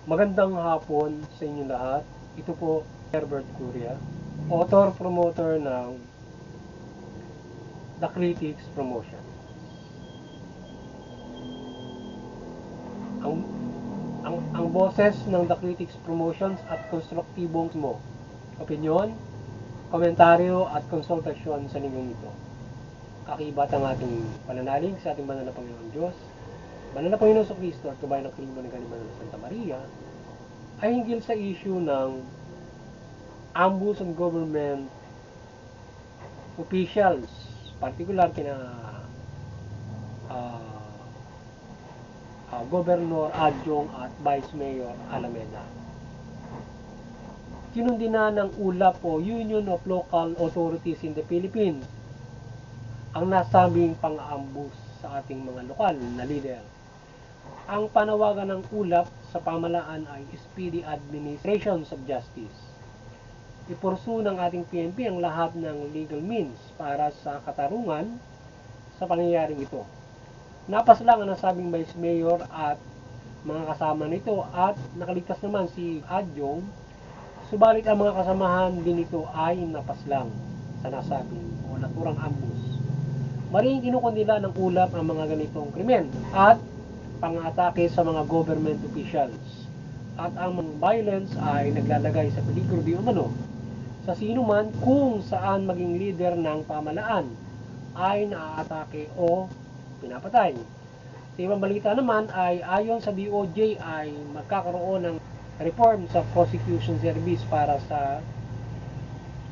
Magandang hapon sa inyo lahat. Ito po Herbert Curia, author-promoter ng The Critics Promotion. Ang, ang boses ng The Critics Promotions at konstruktibong mo, opinyon, komentaryo at konsultasyon sa linggong ito. Kakibat ang ating pananalig sa ating banal na Panginoon Diyos, banal na Panginoon sa Kristo at kabayan ng Krimo ng Kalimantan ng Santa Maria, ay hinggil sa issue ng ambush on government officials, particular kina uh, Governor Adjong at Vice Mayor Alameda. Kinundina ng ULAP o Union of Local Authorities in the Philippines ang nasabing pang-ambush sa ating mga lokal na leader. Ang panawagan ng ULAP sa pamalaan ay Speedy Administration of Justice. Ipursu ng ating PNP ang lahat ng legal means para sa katarungan sa pangyayaring ito. Napaslang ang nasabing Vice Mayor at mga kasama nito at nakaligtas naman si Adjong, subalit ang mga kasamahan din nito ay napaslang sa nasabing o naturang ambush. Maring kinukundila ng ULAP ang mga ganitong krimen at pang-atake sa mga government officials. At ang violence ay naglalagay sa peligro di umano sa sino man kung saan maging leader ng pamalaan ay naaatake o pinapatay. Sa ibang balita naman ay ayon sa DOJ ay magkakaroon ng reform sa prosecution service para sa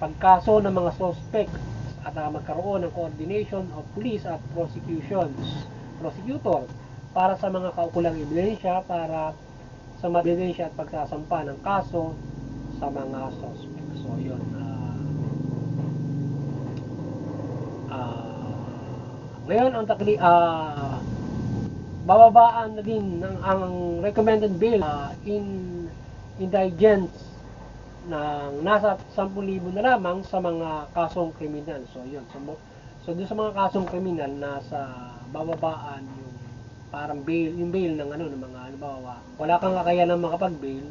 pagkaso ng mga suspect at magkaroon ng coordination of police at prosecutor para sa mga kaukulang ebidensya para sa ebidensya at pagsasampa ng kaso sa mga suspect. So yun, ngayon ang bababaan na din ng ang recommended bail in indigents ng nasa 10,000 na lamang sa mga kasong kriminal. So yun. So doon sa mga kasong kriminal nasa bababaan yung parang bail, yung bail ng ano ng mga halimbawa, wala kang kakayanan makapag-bail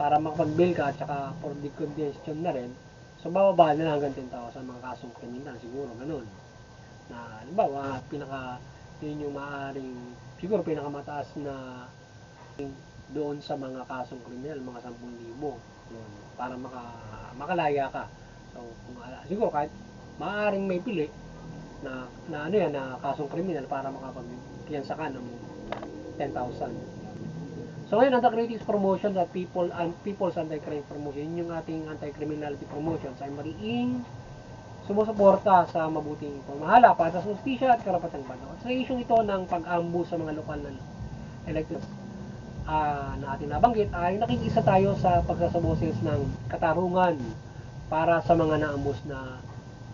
para makapag-bail ka at saka for the congestion na rin. So bababa na lang hanggang 10,000 sa mga kasong kriminal siguro ganun. Na halimbawa yun yung maaaring siguro pinakamataas na doon sa mga kasong kriminal, mga 10,000 yun, para makalaya ka. So kung siguro kahit maaaring may pili na ano yan na kasong kriminal para makapagpiyansa ka ng 10,000. So ngayon ang The Critics Promotion at People's Anti-Crime Promotion, yung ating anti-criminality promotions ay mariing sumusuporta sa mabuting pamahala para sa justisya at karapatang banao. Sa isyong ito ng pag-ambush sa mga lokal na elected na ating nabanggit ay nakikisa tayo sa pagsasaboses ng katarungan para sa mga naambus na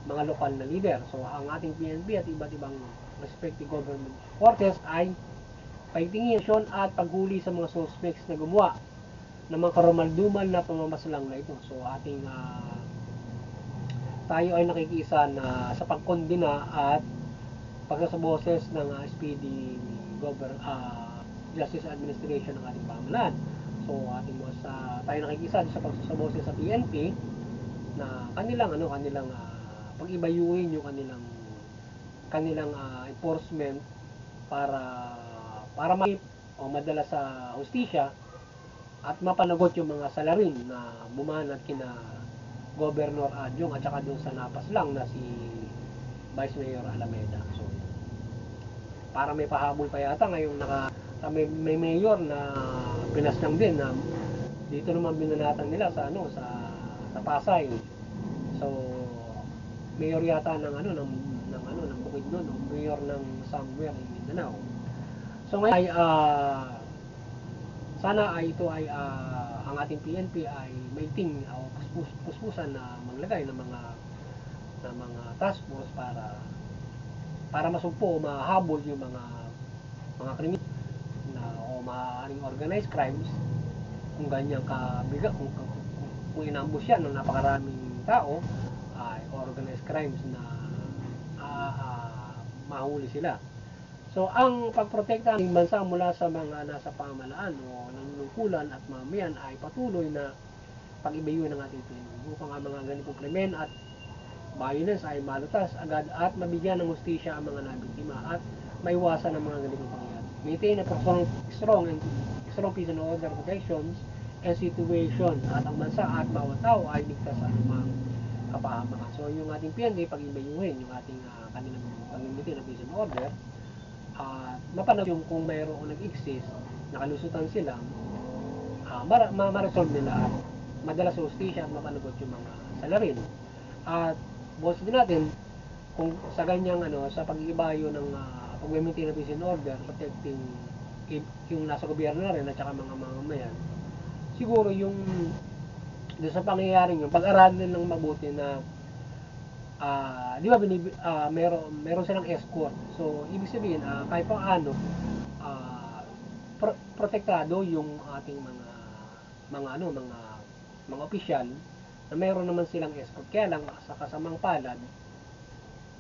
mga lokal na leader. So ang ating PNP at iba't ibang respective government forces ay pagtingin at paghuli sa mga suspects na gumawa ng mga karumaldumal na pamamaslang na ito. So ating tayo ay nakikisa na sa pagkondina at pagsasaboses ng SPD Justice Administration ng ating pamahalaan. So ating tayo nakikisa sa pagsasaboses sa PNP na kanilang pag-ibayuhin yung kanilang enforcement para madala sa hustisya at mapanagot yung mga salarin na bumanat kina Governor Adjong at saka doon sa napaslang na si Vice Mayor Alameda. So para may pahabol pa yata ngayong may mayor na pinaslang din na dito naman binanatan nila sa Pasay. So mayor yata ng Bukidnon o mayor ng somewhere in Mindanao. So ngayon ay sana ay ito ay ang ating PNP ay may team o puspusan na maglagay ng mga task force para masugpo o mahabol yung mga krimen na o maaaring organized crimes kung ganyan kabigat kung inambush yan ng napakaraming tao ay organized crimes na mahuli sila. So, ang pagprotekta ng bansa mula sa mga nasa pamahalaan o nanunungkulan at mamayan ay patuloy na pag-ibayuhin ng ating PNP upang ang mga ganitong krimen at violence ay malutas agad at mabigyan ng hustisya ang mga nabiktima at maiwasan ang mga ganitong pangyayari. Maintain a strong peace and order protections and situation at ang bansa at bawat tao ay ligtas sa anumang kapahamakan. So yung ating PNP, pag-ibayuhin yung ating kanilang pag-maintain ng peace and order at mapanag yung kung mayroong nag-exist, nakalusutan sila, ma-resolve nila at madala sa hustisya at mapanagot yung mga salarin. At boss din natin kung sa ganyang sa pag-ibayo ng pag-maintain ng peace and order, protecting yung nasa gobyerno na rin at saka mga mamamayan, siguro yung doon sa pangyayaring yung pag-aralin ng mabuti na di ba meron silang escort. So ibig sabihin kahit paano protektado yung ating mga opisyal na meron naman silang escort. Kaya lang sa kasamang palad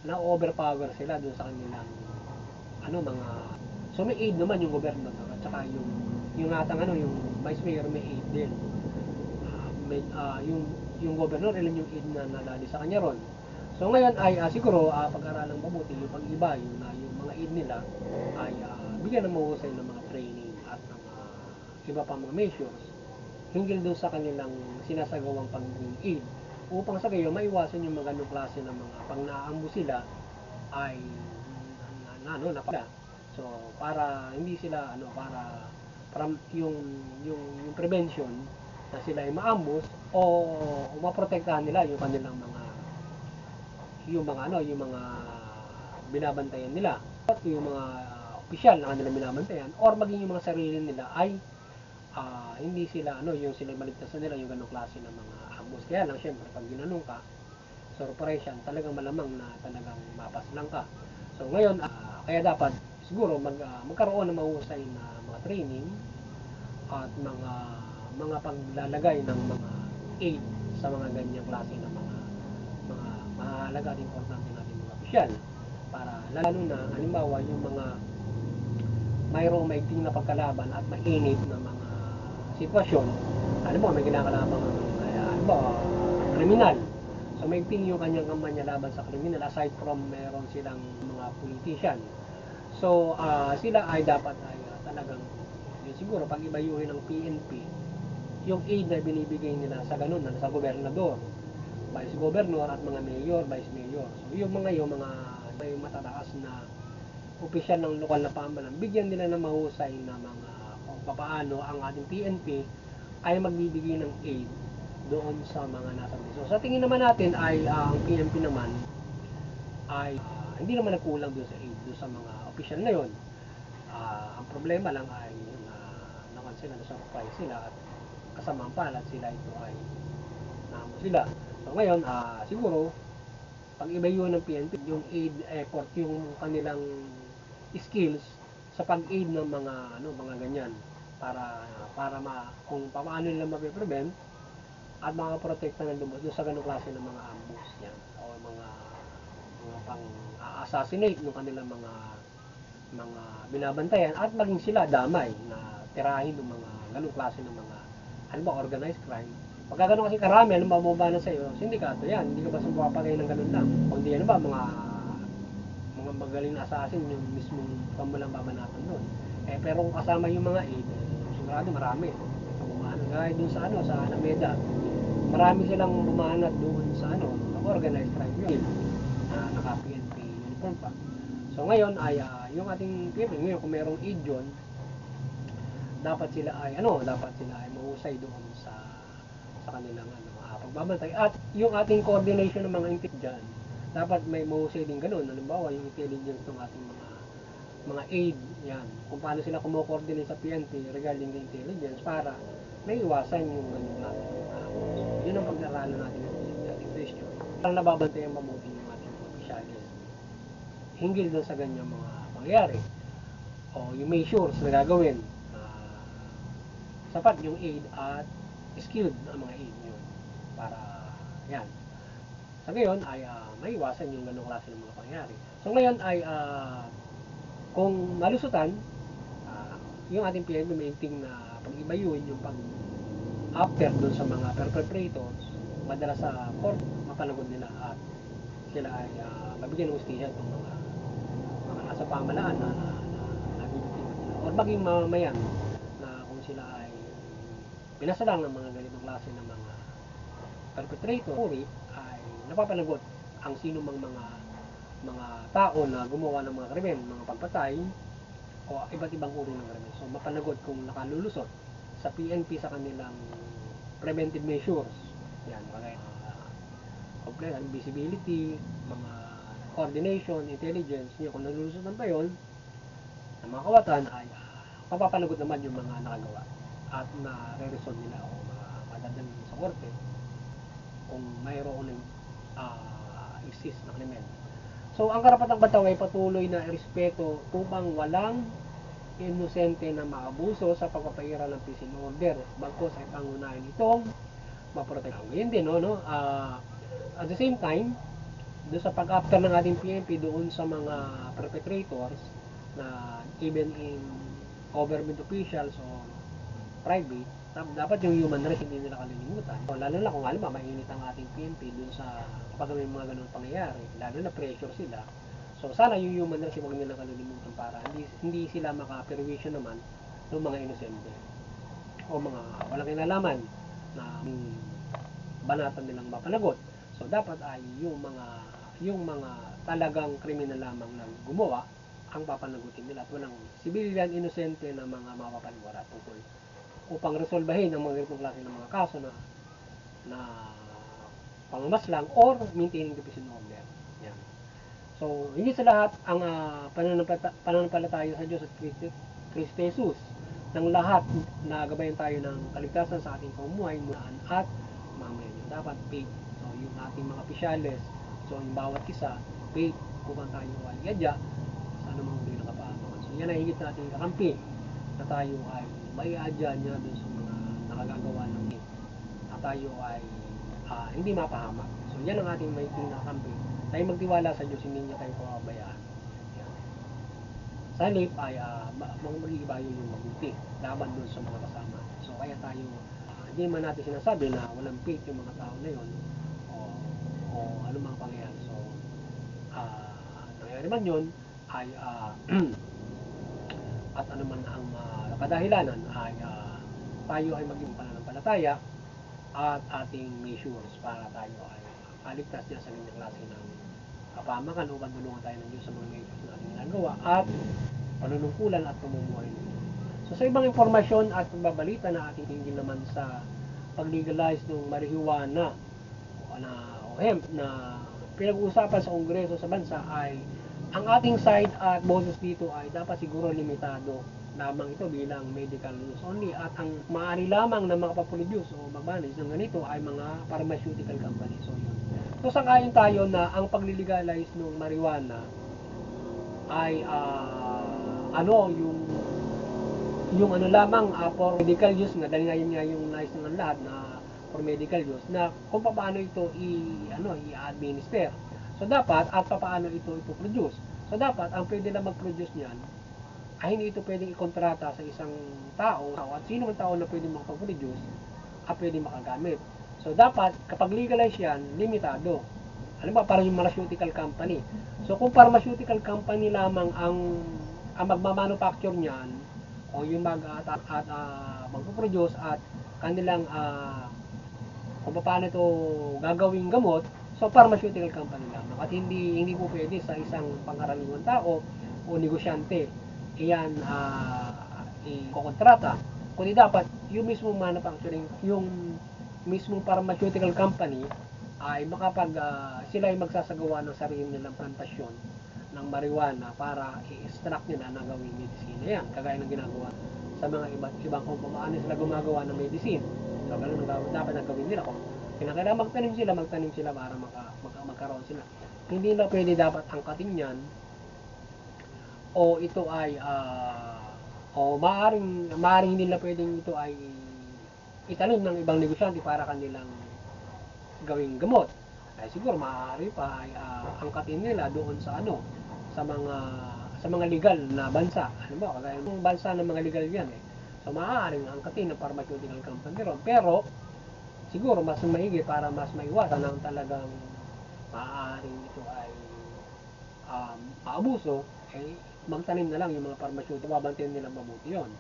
na overpower sila doon sa kanilang mga so may aid naman yung gobyerno at saka yung atang yung vice mayor may aid din. Yung governor ilan yung aid na nadali sa kanya ron. So ngayon ay siguro pag-aralang mabuti yung pag-iba yung mga aid nila ay bigyan ng mahusay ng mga training at ng iba pang mga measures hinggil doon sa kanilang sinasagawang pag-aid upang sa gayon maiwasan yung mga ganung klase ng mga pag naaambo sila ay napala. So para hindi sila para yung prevention na sila ay maambus o maprotektahan nila yung kanilang yung mga binabantayan nila at yung mga opisyal na kanilang binabantayan or maging yung mga sarili nila ay hindi sila yung sila maligtasan nila yung ganung klase ng mga ambus. Kaya lang syempre pag ginanong ka sa operation talagang malamang na talagang mapaslang ka. So ngayon kaya dapat siguro magkaroon ng mahusay na mga training at mga paglalagay ng mga aid sa mga ganyang klase ng mga mahalaga at importante natin mga opisyal para lalo na halimbawa yung mga mayroong maigting na pagkalaban at mainit na mga sitwasyon. Halimbawa may ginakalaban halimbawa kriminal. So maigting yung kanyang kampanya laban sa kriminal aside from meron silang mga politician. So sila ay dapat ay talagang siguro pag-ibayuhin ng PNP yung aid na binibigay nila sa ganun na sa gobernador, vice governor at mga mayor, vice mayor. So yung mga may matataas na opisyal ng lokal na pamahalaan, bigyan nila ng mahusay na mga kung paano ang ating PNP ay magbibigay ng aid doon sa mga nasa so sa tingin naman natin ay ang PNP naman ay hindi naman nagkulang doon sa aid doon sa mga opisyal na yon. Ang problema lang ay sila na-surprise sila at kasamang palad sila ito ay naamo sila. So ngayon siguro pag-ibayuhan ng PNP yung aid effort yung kanilang skills sa pag-aid ng mga ganyan para kung paano nila ma-prevent at makaprotekta ng lumos sa ganung klase ng mga ambush yan o mga pang assassinate ng kanilang mga binabantayan at maging sila damay na tirahin ng mga ganung klase ng mga halimbawa organized crime. Pagka ganun kasi karami, anong mababa na sa'yo, sindikato yan, hindi ka ba sumapagay ng ganun lang. O hindi mga magaling na assassin, yung mismong pambalang babanatan doon. Pero kung kasama yung mga aid, sigurado marami. Gaya dun sa sa Alameda, marami silang bumanat doon sa organized crime yun, naka-PNP uniform pa. So ngayon ay yung ating PNP, ngayon kung merong aid yun, dapat sila ay mahusay doon sa kanilang pagbabantay at yung ating coordination ng mga intel dyan dapat may mahusay din ganun. Halimbawa yung intelligence ng ating mga aid yan kung paano sila kumo-coordinate sa PNP regarding the intelligence para maiwasan yung yun ang pag-aralan natin ng ating question para nababantay ang mabuti yung ating mga opisyalis hinggil doon sa ganyang mga pangyayari o yung measures na gagawin sapat yung aid at skilled ang mga aid yun para yan sa ngayon ay maiwasan yung ganong klase ng mga pangyayari. So ngayon ay kung malusutan, yung ating PNP mainting na pag-ibayuin yung after doon sa mga perpetrators, madalas sa court, mapanagot nila at sila ay mabigyan ng hustisya ng mga nasa pamalaan na nabibiktima nila. Or maging mamamayan na kung sila ay binasalang ng mga ganitong klase ng mga perpetrator, ay napapanagot ang sino mang mga tao na gumawa ng mga krimen, mga pagpatay, o iba't ibang uri ng krimen. So, mapanagot kung nakalulusot sa PNP sa kanilang preventive measures. Yan, mga complete visibility, mga coordination, intelligence, yun, kung nalulusutan pa yun, ng mga kawatan, ay mapapanagot naman yung mga nakagawa at na-resolve nila o madadala sa korte kung mayroon ng exist na krimen. So, ang karapatang bataw ay patuloy na respeto upang walang inosente na maabuso sa pagpapahira ng peace and order. Bagkos ay pangunahin itong maprotektahan. Ngayon din, no? At the same time, doon sa pag-after ng ating PNP doon sa mga perpetrators na even in government officials o private, dapat yung human rights hindi nila kalilimutan. So, lalo na kung alam ba, mainit ang ating PNP dun sa kapag may mga ganun pangyayari, lalo na pressure sila. So sana yung human rights huwag nila kalilimutan para hindi sila makaperwisyo naman ng mga inosente o mga walang kinalaman na banatan nilang mapanagot. So dapat ay yung mga talagang kriminal lamang na gumawa ang papanagutin nila at walang civilian inosente na mga mapapaniwala tungkol upang resolbahin ang mga ganitong klase ng mga kaso na pangmaslang or maintaining the peace and order. Yan. So, hindi sa lahat ang pananampalataya sa Diyos at Kristo Jesus ng lahat na gabayan tayo ng kaligtasan sa ating pamumuhay at mamayan. Dapat faith. So, yung ating mga opisyales, so yung bawat isa, faith upang tayo ay yadya sa anumang uri ng kapahamakan. So, yan ay higit natin kakampi na tayo ay maiadya niya dun sa mga nakagagawa ng faith na tayo ay hindi mapahamak. So, yan ang ating maiting na kampi. Tayo magtiwala sa Diyos, hindi niya tayo pababayaan. Sa halip ay mag-iibayo yung mabuti laban doon sa mga kasama. So, kaya tayo, hindi man natin sinasabi na walang faith yung mga tao na yun o ano mga pangyayari. So, nangyari man yun ay at ano man ang kadahilanan ay tayo ay maging pananampalataya at ating measures para tayo ay aligtas niya sa ganyang klase ng kapamakan upang tulungan tayo ng Diyos sa mga measures na ating ginagawa at panunungkulan at pamumuhay nito. So sa ibang impormasyon at pagbabalita na ating tingin naman sa pag-legalize ng marijuana o hemp na pinag-uusapan sa Kongreso sa bansa ay ang ating side at boses dito ay dapat siguro limitado lamang ito bilang medical use only at ang maaari lamang na makapaproduce o mag-manage ng ganito ay mga pharmaceutical companies. So sangayon tayo na ang pag-legalize ng marijuana ay yung ano lamang for medical use nga dahil ngayon nga yung nais ng lahat na for medical use na kung paano ito i-administer. So dapat at paano ito ipoproduce. So dapat ang pwede lang mag-produce niyan ay hindi ito pwedeng ikontrata sa isang tao at sino man tao na pwedeng makapag-produce at pwedeng makagamit. So dapat kapag legalize yan, limitado. Alam ba, para yung pharmaceutical company. So kung pharmaceutical company lamang ang magmamanufacture niyan o yung magpo-produce at kanilang kung paano ito gagawing gamot, so pharmaceutical company lamang at hindi po pwede sa isang pangkaraniwang tao o negosyante iyan ikokontrata, kundi dapat yung mismong manufacturing, yung mismong pharmaceutical company ay sila ay magsasagawa ng sarili nilang plantasyon ng marijuana para i-extract nila na gawing medicine yan, kagaya ng ginagawa sa mga ibang kung paano sila gumagawa ng medicine. So ganun dapat na gawin nila kung kailangan magtanim sila para magkaroon sila. Hindi na pwede dapat angkatin yan o ito ay maaring hindi na pwedeng ito ay itanim ng ibang negosyante para kanilang gawing gamot. Ay siguro maaari pa ay angkatin nila doon sa sa mga sa mga legal na bansa. Ano ba, kagaya ng bansa ng mga legal yan eh. So maaaring angkatin ng pharmaceutical company ron. Pero siguro mas maigi para mas maiwasan ang talagang maaaring ito ay maabuso, eh magtanim na lang yung mga pharmaceutical, babantayan nila mabuti yon.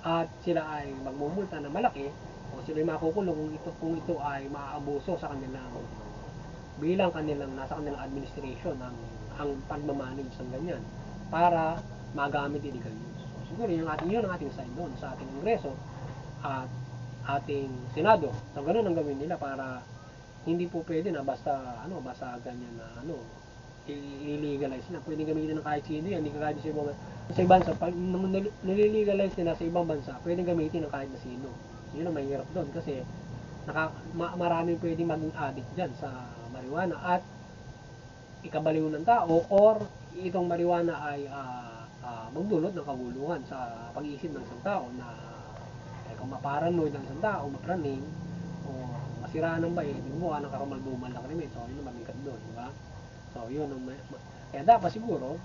At sila ay magmumulta na malaki o sila ay makukulong kung ito ay maaabuso sa kanilang bilang nasa kanilang administration ang pagmamanage ng ganyan para magamit illegal use. So, siguro yun ang ating side doon sa ating Kongreso at ating Senado. So ganun ang gawin nila para hindi po pwede na basta ganyan na i-legalize na. Pwedeng gamitin ng kahit sino yan, hindi kagaya sa ibang bansa. Pag nililegalize nila sa ibang bansa, pwedeng gamitin ng kahit na sino. Yun ang mahirap doon kasi maraming pwedeng maging addict dyan sa marijuana at ikabaliw ng tao or itong marijuana ay magdulot ng kaguluhan sa pag-iisip ng isang tao na kung maparanoid ng isang tao, mapraning o masiraan ng bayan, yung mukha ng karamalduman ng krimen. So yun ang mabigat doon, di ba? So yun ang kaya dapat siguro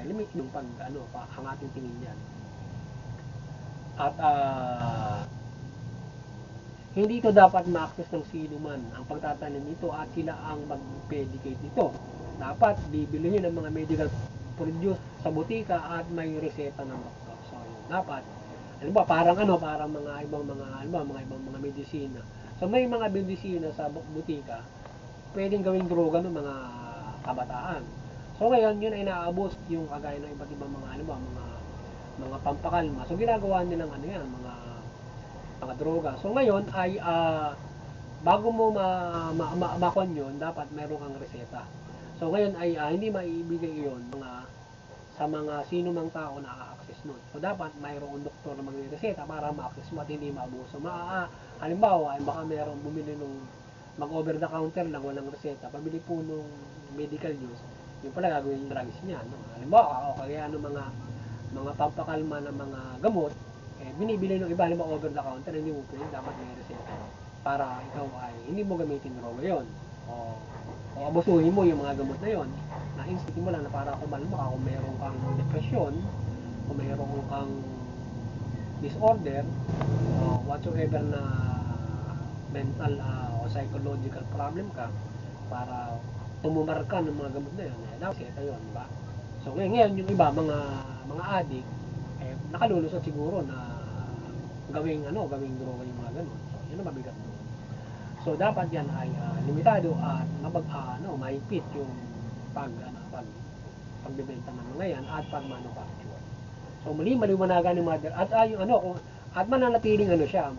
limit yung ang ating tingin yan. At hindi ito dapat ma-access ng sino man ang pagtatanim nito at sila ang mag-pedicate nito. Dapat bibilihin ng mga medical produce sa butika at may reseta ng doktor. So yun, dapat parang mga ibang mga medisina. So may mga medisina sa butika pwedeng gawing droga ng mga kabataan. So ngayon yun ay naaabos yung kagaya ng iba't ibang mga pampakalma. So ginagawa nilang mga droga. So ngayon ay bago mo makon yun, dapat meron kang reseta. So ngayon ay hindi maibigay yun sa mga sino mang tao na a-access nun. So dapat mayroong doktor na magre-reseta para ma-access mo at hindi maabuso. Halimbawa, ay baka mayroong bumili nung mag-over the counter lang, walang reseta, pabili po nung medical use, yung pala gagawin yung drugs niya. No? Halimbawa, kaya mga pampakalma ng mga gamot, binibili ng iba, halimbawa over the counter, hindi mo pwede, dapat may reseta para ikaw ay hindi mo gamitin droga yon o abusuhin mo yung mga gamot na yon na instinct mo lang na para kumalma ka kung mayroon kang depresyon, kung mayroon kang disorder, o whatsoever na mental o psychological problem ka, para tumumar ka ng mga gamot na yun, dapat seta yun, di ba? So ngayon yung iba, mga addict, nakalulusot siguro na gawing droga yung mga ganun. So yun ang mabigat doon. So dapat yan ay limitado at mahigpit yung pagbebenta ng mga yan at pag-manufacture. So maliwanagan ni mother at at mananatiling siya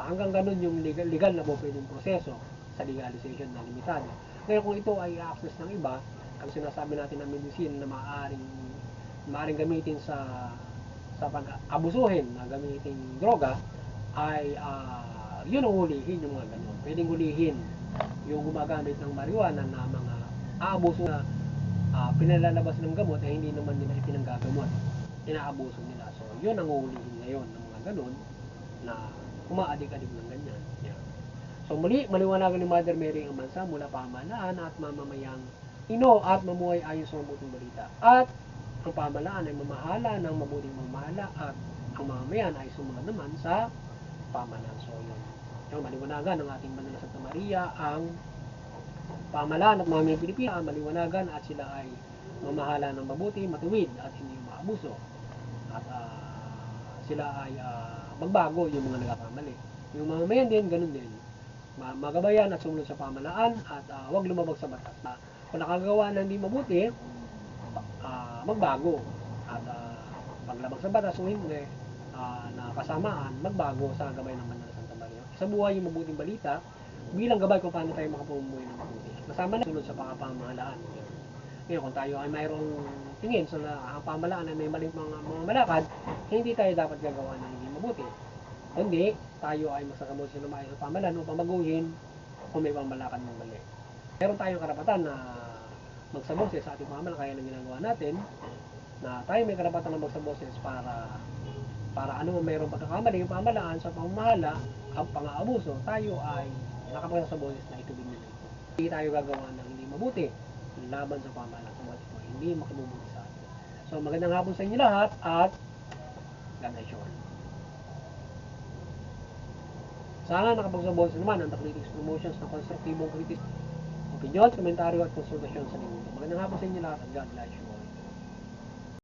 hanggang ganun yung legal na po pwedeng proseso sa legalization na limitado. Ngayon kung ito ay access ng iba, ang sinasabi natin na medicine na maaaring gamitin sa pag-abusuhin na gamitin droga ay yun ang hulihin yung mga ganun. Pwedeng hulihin yung gumagamit ng marijuana na mga aabuso na pinalalabas ng gamot ay hindi naman nila ipinanggagamot, inaabuso nila. So yun ang hulihin ngayon ng mga ganun na umaadik-adik ng ganyan. Yeah. So maliwanagan ni Mother Mary ang bansa mula pamahalaan at mamamayang at mamuhay ayon sa mabuting balita. At ang pamahalaan ay mamahala ng mabuting mamahala at ang mamamayan ay sumunod naman sa pamahalaan. So yun. Yung maliwanagan ng ating Banal na Santa Maria ang pamahalaan at mga Pilipina maliwanagan at sila ay mamahala ng mabuti, matuwid at hindi maabuso. At sila ay magbago yung mga nagkakamali. Yung mamamayan din, ganun din. Magabayan at sumunod sa pamahalaan at huwag lumabag sa batas. Kung nakagawa na hindi mabuti, magbago. At paglabag sa batas o hindi na kasamaan, magbago sa gabay ng Banal na Santa Maria. Sa buhay yung mabuting balita, bilang gabay kung paano tayo makapumuhay ng mabuti. Kasama na sunod sa pamahalaan. Ngayon, kung tayo ay mayroong tingin sa ang pamahalaan ay may maling mga malakad, hindi tayo dapat gagawa ng hindi mabuti. Kundi, tayo ay magsakamuti sa lumayo sa pamahalaan upang baguhin kung may pamamalakad ng mali. Meron tayong karapatan na magsaboses sa ating pamahalaan, kaya nang ginagawa natin, na tayo may karapatan na magsaboses para mayroong pagkakamali yung pamahalaan sa pamamahala, ang pang-aabuso, tayo ay nakapagsaboses na itubig nila ito. Hindi tayo gagawa ng hindi mabuti laban sa pamahalaan sa mga ito, hindi makabubuti sa atin. So magandang hapon sa inyo lahat at God bless you all. Sana nakapagsabuhan sa naman ang The Critics Promotions ng konstruktibong kritis, opinyon, komentaryo at konsultasyon sa linggo. Magandang hapon sa inyo lahat at God bless you all.